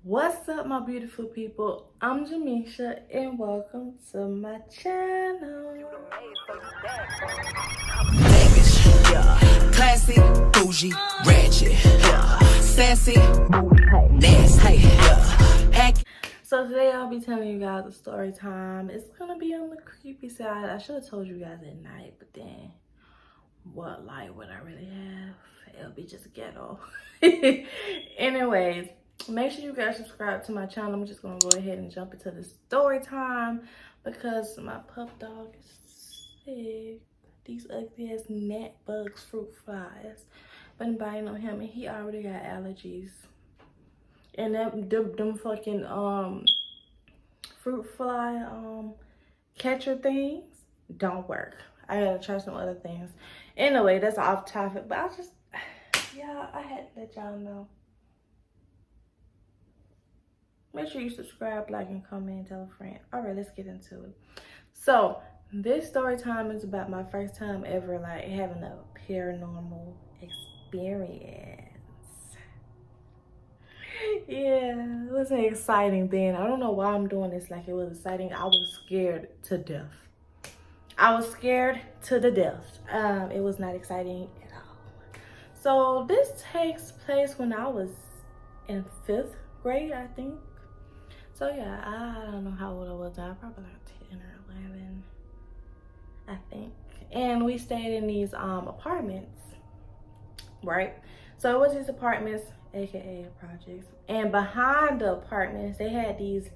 What's up, my beautiful people? I'm Jimisha and welcome to my channel. Yeah. Classy, bougie, ratchet, yeah. Sassy, nasty, yeah. So today I'll be telling you guys a story time. It's gonna be on the creepy side. I should have told you guys at night, but then what light would I really have? It'll be just ghetto. Anyways, make sure you guys subscribe to my channel. I'm just gonna go ahead and jump into the story time because my pup dog is sick. These ugly ass gnat bugs, fruit flies. Been biting on him and he already got allergies. And them fucking fruit fly catcher things don't work. I gotta try some other things. Anyway, that's off topic, but I had to let y'all know. Make sure you subscribe, like, and comment, and tell a friend. All right, let's get into it. So this story time is about my first time ever like having a paranormal experience. Yeah, it was an exciting thing. I don't know why I'm doing this like it was exciting. I was scared to death. I was scared to the death. It was not exciting at all. So this takes place when I was in 5th grade, I think. So yeah, I don't know how old I was. I probably like 10 or 11, I think. And we stayed in these apartments, right? So it was these apartments, aka projects. And behind the apartments, they had these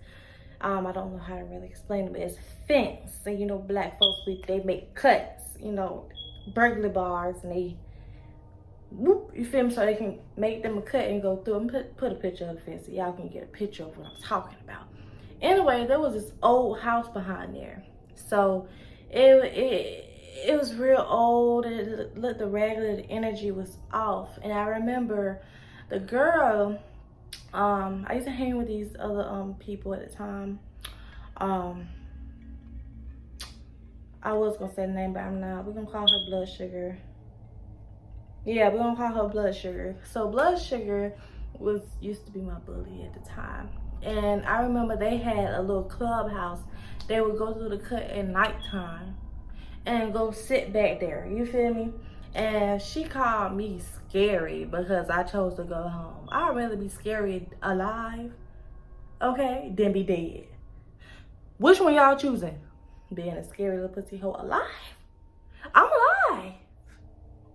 I don't know how to really explain it, but it's fence. So, you know, black folks, they make cuts, you know, burglar bars, and they whoop, you feel me? So they can make them a cut and go through and put a picture of the fence so y'all can get a picture of what I'm talking about. Anyway, there was this old house behind there. So it was real old. It looked the regular, the energy was off. And I remember the girl, I used to hang with these other people at the time. I was gonna say the name, but I'm not. We're gonna call her Blood Sugar. Yeah, we're gonna call her Blood Sugar. So Blood Sugar used to be my bully at the time. And I remember they had a little clubhouse. They would go through the cut at nighttime and go sit back there. You feel me? And she called me scary because I chose to go home. I'd rather be scary alive, okay, than be dead. Which one y'all choosing? Being a scary little pussy hoe alive? I'm alive.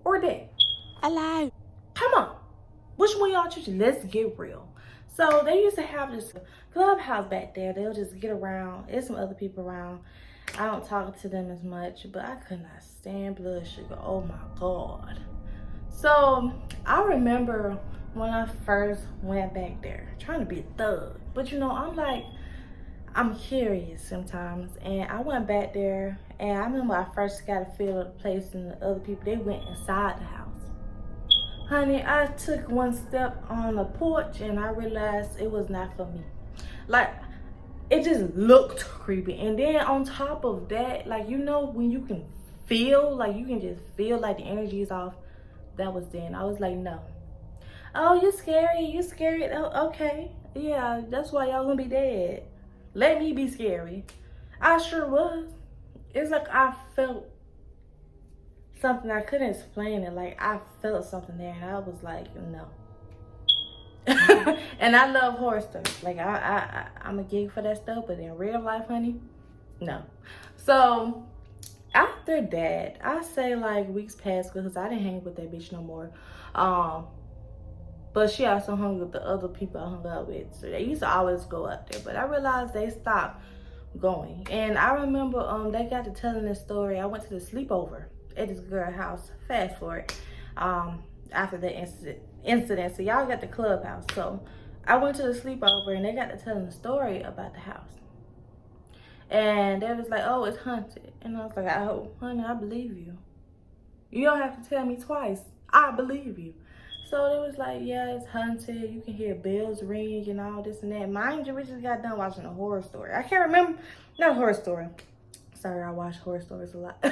Or dead? Alive. Come on. Which one y'all choosing? Let's get real. So they used to have this clubhouse back there. They'll just get around. There's some other people around. I don't talk to them as much, but I could not stand Blood Sugar. Oh my God. So I remember when I first went back there, trying to be a thug. But you know, I'm curious sometimes. And I went back there and I remember I first got a feel of the place and the other people, they went inside the house. Honey, I took one step on the porch and I realized it was not for me. Like, it just looked creepy. And then on top of that, like, you know, when you can feel, like you can just feel like the energy is off, that was then. I was like, no. Oh, you scary, oh, okay. Yeah, that's why y'all gonna be dead. Let me be scary. I sure was. It's like I felt something, I couldn't explain it. Like I felt something there and I was like, no. And I love horror stuff. Like I'm a geek for that stuff, but in real life, honey, no. So after that, I say like weeks passed because I didn't hang with that bitch no more. But she also hung with the other people I hung out with. So they used to always go up there, but I realized they stopped going. And I remember they got to telling this story. I went to the sleepover at this girl's house. Fast forward, after the incident. So y'all got the clubhouse. So I went to the sleepover and they got to telling the story about the house. And they was like, oh, it's haunted. And I was like, oh, honey, I believe you. You don't have to tell me twice. I believe you. So they was like, yeah, it's haunted. You can hear bells ring and all this and that. Mind you, we just got done watching a horror story. I can't remember. Not a horror story. Sorry, I watch horror stories a lot.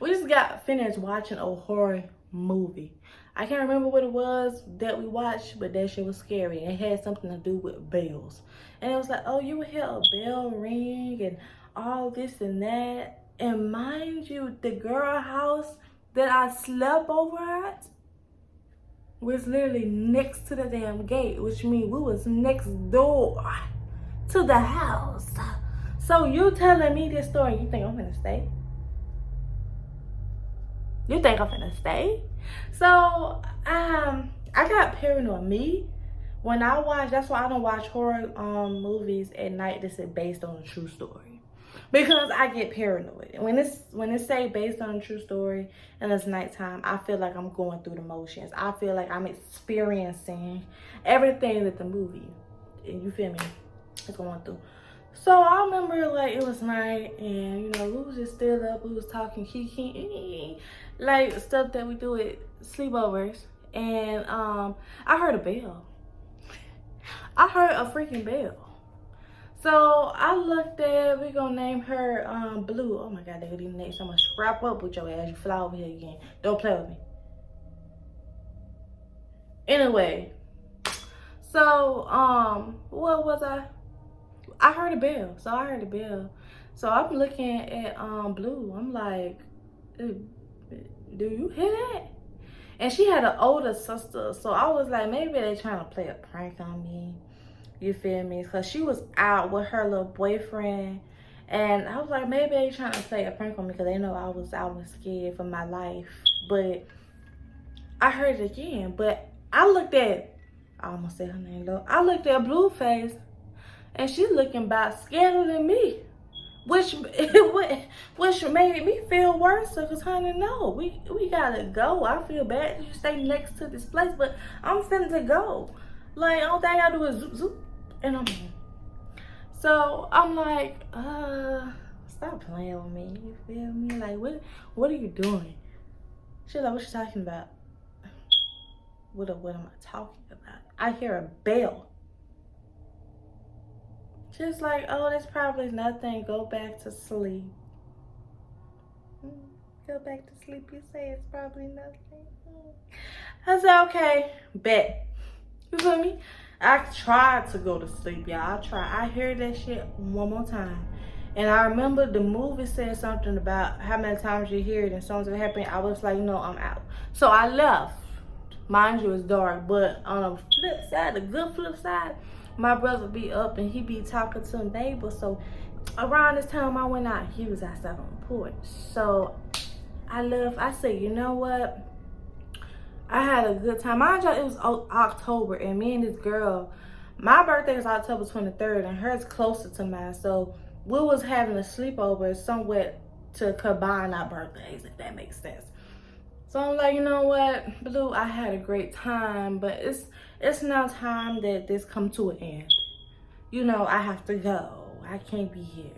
We just got finished watching a horror movie. I can't remember what it was that we watched, but that shit was scary. It had something to do with bells. And it was like, oh, you would hear a bell ring and all this and that. And mind you, the girl house that I slept over at was literally next to the damn gate, which means we was next door to the house. So you telling me this story, you think I'm gonna stay? You think I'm gonna stay? So I got paranoid. Me, when I watch, that's why I don't watch horror movies at night that's based on a true story, because I get paranoid. When it's say based on a true story and it's nighttime, I feel like I'm going through the motions. I feel like I'm experiencing everything that the movie, you feel me, is going through. So I remember like it was night and you know we was just still up, we was talking kiki, like stuff that we do at sleepovers, and I heard a bell. I heard a freaking bell. So I looked at, we gonna name her Blue. Oh my god, they would even name someone. Scrap up with your ass, you fly over here again. Don't play with me. Anyway, so what was I heard a bell. So I heard a bell. So I'm looking at Blue. I'm like, do you hear that? And she had an older sister. So I was like, maybe they trying to play a prank on me. You feel me? Because she was out with her little boyfriend. And I was like, maybe they trying to play a prank on me because they know I was scared for my life. But I heard it again. But I looked at, I almost said her name though. I looked at Blueface. And she's looking about scarier than me, which made me feel worse. Cause honey, no, we gotta go. I feel bad that you stay next to this place, but I'm finna to go. Like all thing I do is zoop zoop, and I'm home. So I'm like, stop playing with me. You feel me? Like what are you doing? She's like, what you talking about? What am I talking about? I hear a bell. Just like, oh, that's probably nothing. Go back to sleep. Go back to sleep. You say it's probably nothing. I said, okay, bet. You feel me? I tried to go to sleep, y'all. I tried. I heard that shit one more time. And I remember the movie said something about how many times you hear it and something happened. I was like, no, I'm out. So I left. Mind you, it's dark. But on the flip side, the good flip side, my brother be up and he be talking to a neighbor. So around this time I went out, he was outside on the porch. So I left. I said, you know what? I had a good time. Mind you, it was October and me and this girl, my birthday is October 23rd and hers closer to mine. So we was having a sleepover somewhat to combine our birthdays, if that makes sense. So I'm like, you know what, Blue, I had a great time, but it's now time that this come to an end. You know, I have to go. I can't be here.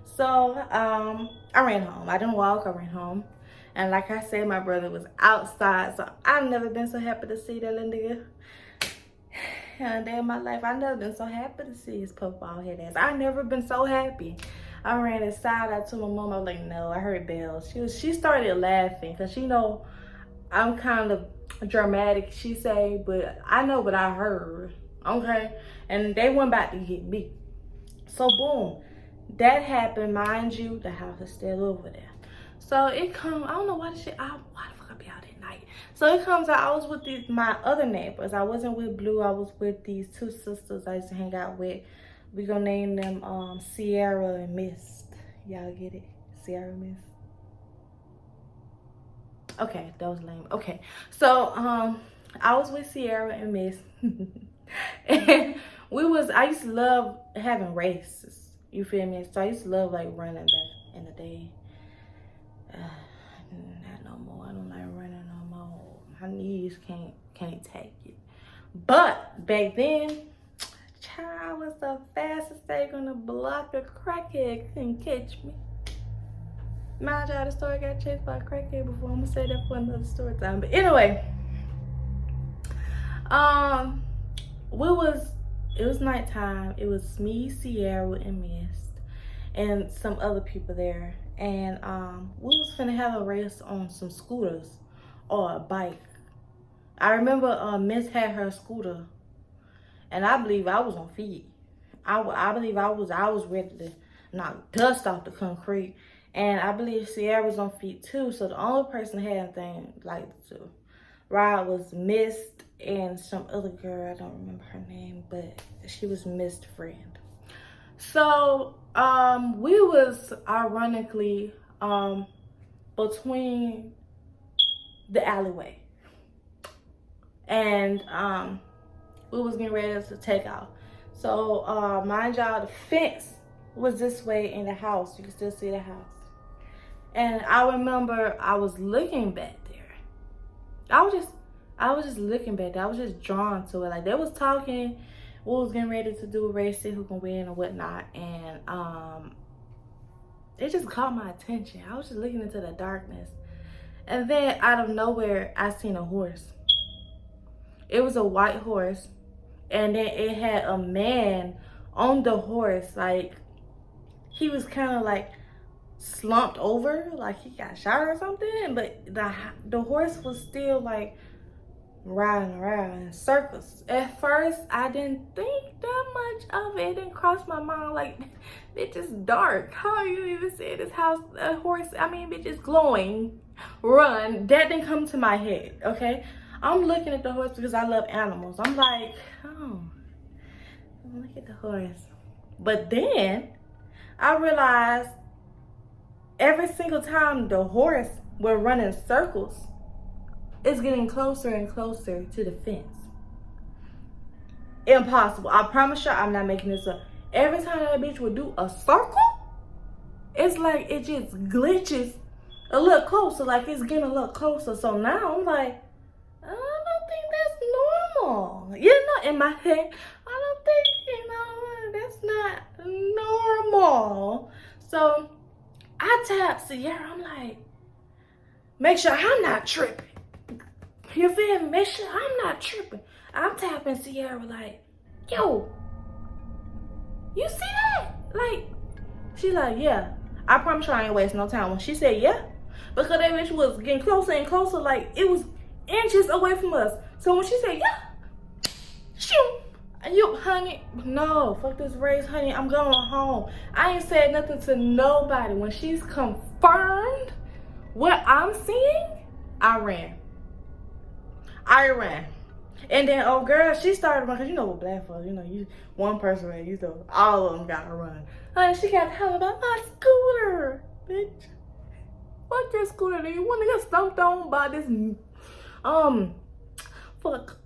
So I ran home. I didn't walk, I ran home. And like I said, my brother was outside. So I've never been so happy to see that little nigga. And a day in my life, I've never been so happy to see his puff ball head ass. I've never been so happy. I ran inside. I told my mom, I was like, no, I heard bells. She started laughing because she know I'm kind of dramatic, she say, but I know what I heard, okay? And they weren't about to get me. So boom, that happened. Mind you, the house is still over there. So it come, I don't know why the fuck I be out at night. So it comes out, I was with my other neighbors. I wasn't with Blue, I was with these two sisters I used to hang out with. We gonna name them Sierra and Mist. Y'all get it? Sierra Mist. Okay, that was lame. Okay, so I was with Sierra and Mist. And I used to love having races. You feel me? So I used to love like running back in the day. Not no more. I don't like running no more. My knees can't take it. But back then, child, was the fastest thing on the block. A crackhead couldn't catch me. Mind y'all, the story got chased by a crackhead before. I'm gonna say that for another story time. But anyway, it was nighttime. It was me, Sierra, and Mist, and some other people there. And we was finna have a race on some scooters or a bike. I remember Miss had her scooter, and I believe I was on feet. I believe I was ready to knock dust off the concrete, and I believe Sierra was on feet too. So the only person that had anything like to ride was Mist and some other girl. I don't remember her name, but she was Mist's friend. So we was ironically between the alleyway, and we was getting ready to take off. So mind y'all, the fence was this way in the house. You can still see the house. And I remember I was looking back there. I was just looking back there. I was just drawn to it. Like, they was talking, we was getting ready to do a race, see who can win and whatnot. And it just caught my attention. I was just looking into the darkness. And then out of nowhere, I seen a horse. It was a white horse. And then it had a man on the horse. Like, he was kind of like slumped over, like he got shot or something. But the horse was still like riding around in circles. At first, I didn't think that much of it. It didn't cross my mind. Like, bitch, is dark. How you even say this house, a horse? I mean, bitch, is glowing. Run. That didn't come to my head, okay? I'm looking at the horse because I love animals. I'm like, oh, look at the horse. But then I realized every single time the horse would run in circles, it's getting closer and closer to the fence. Impossible. I promise you, I'm not making this up. Every time that bitch would do a circle, it's like it just glitches a little closer, like it's getting a little closer. So now I'm like, I don't think that's normal. You know, in my head, I don't think, that's not normal. So I tap Sierra. I'm like, make sure I'm not tripping. You feel me? Make sure I'm not tripping. I'm tapping Sierra like, yo, you see that? Like, she like, yeah. I promise you I ain't wasting no time. When she said yeah, because that bitch was getting closer and closer, like it was inches away from us. So when she said yeah, shoot, you, honey, no, fuck this race, honey, I'm going home. I ain't said nothing to nobody. When she's confirmed what I'm seeing, I ran. And then, oh girl, she started running, because you know what black folks, you one person ran, all of them gotta run. Honey, she kept telling about my scooter, bitch. Fuck your scooter, do you want to get stumped on by this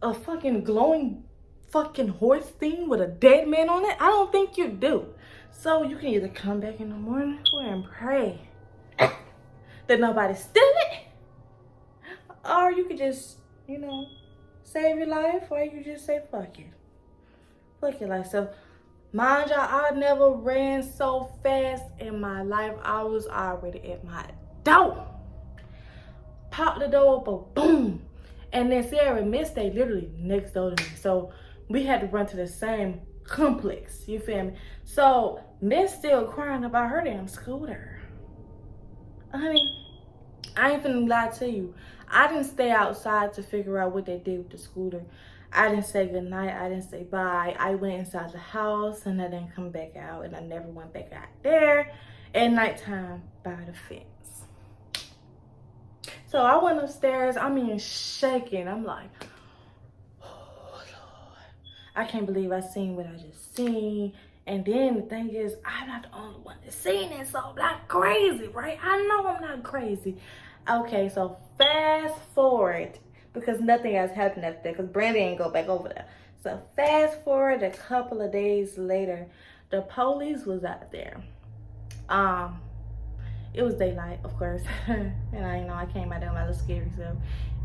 a fucking glowing fucking horse thing with a dead man on it? I don't think you do. So you can either come back in the morning and pray that nobody steal it, or you could just, save your life, or you just say fuck it. Fuck your life. So mind y'all, I never ran so fast in my life. I was already at my door. Pop the door open, boom. And then Sierra and Miss stayed literally next door to me. So we had to run to the same complex. You feel me? So Miss still crying about her damn scooter. Honey, I ain't finna lie to you. I didn't stay outside to figure out what they did with the scooter. I didn't say goodnight. I didn't say bye. I went inside the house and I didn't come back out. And I never went back out there at nighttime by the fence. So I went upstairs. I mean, shaking. I'm like, oh, Lord. I can't believe I seen what I just seen. And then the thing is, I'm not the only one that's seen it. So I'm not crazy, right? I know I'm not crazy. Okay, so fast forward, because nothing else happened after that, because Brandy ain't go back over there. So fast forward a couple of days later, the police was out there. It was daylight, of course. And I came out there with my little scary self.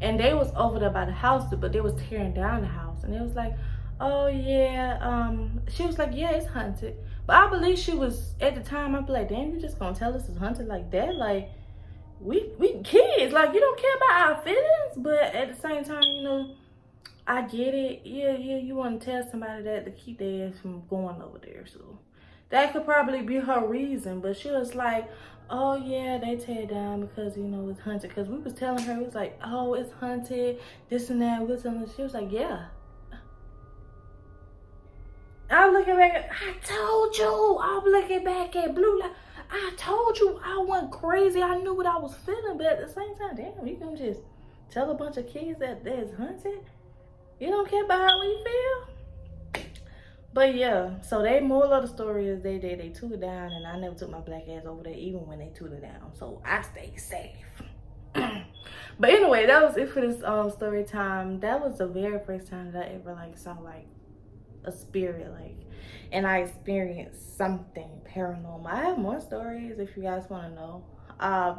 And they was over there by the house, but they was tearing down the house. And it was like, oh yeah, she was like, yeah, it's haunted. But I believe she was, at the time, I'd be like, damn, you just gonna tell us it's haunted like that? Like, we kids, like, you don't care about our feelings. But at the same time, I get it. Yeah, you want to tell somebody that to keep their ass from going over there. So That could probably be her reason. But she was like, oh yeah, they tear it down because, you know, it's haunted. Because we was telling her, it was like, oh, it's haunted, this and that. She was like, yeah. I'm looking back at, I told you. I'm looking back at Blue Light. I told you I went crazy. I knew what I was feeling. But at the same time, damn, you can just tell a bunch of kids that there's haunted. You don't care about how you feel. But yeah, so they moral of the story is they took it down, and I never took my black ass over there even when they took it down. So I stayed safe. But anyway, that was it for this story time. That was the very first time that I ever like saw like a spirit, like, and I experienced something paranormal. I have more stories if you guys want to know.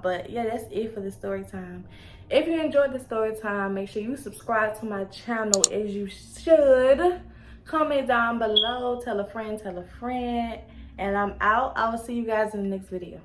But yeah, that's it for the story time. If you enjoyed the story time, make sure you subscribe to my channel as you should. Comment down below, tell a friend, and I'm out. I will see you guys in the next video.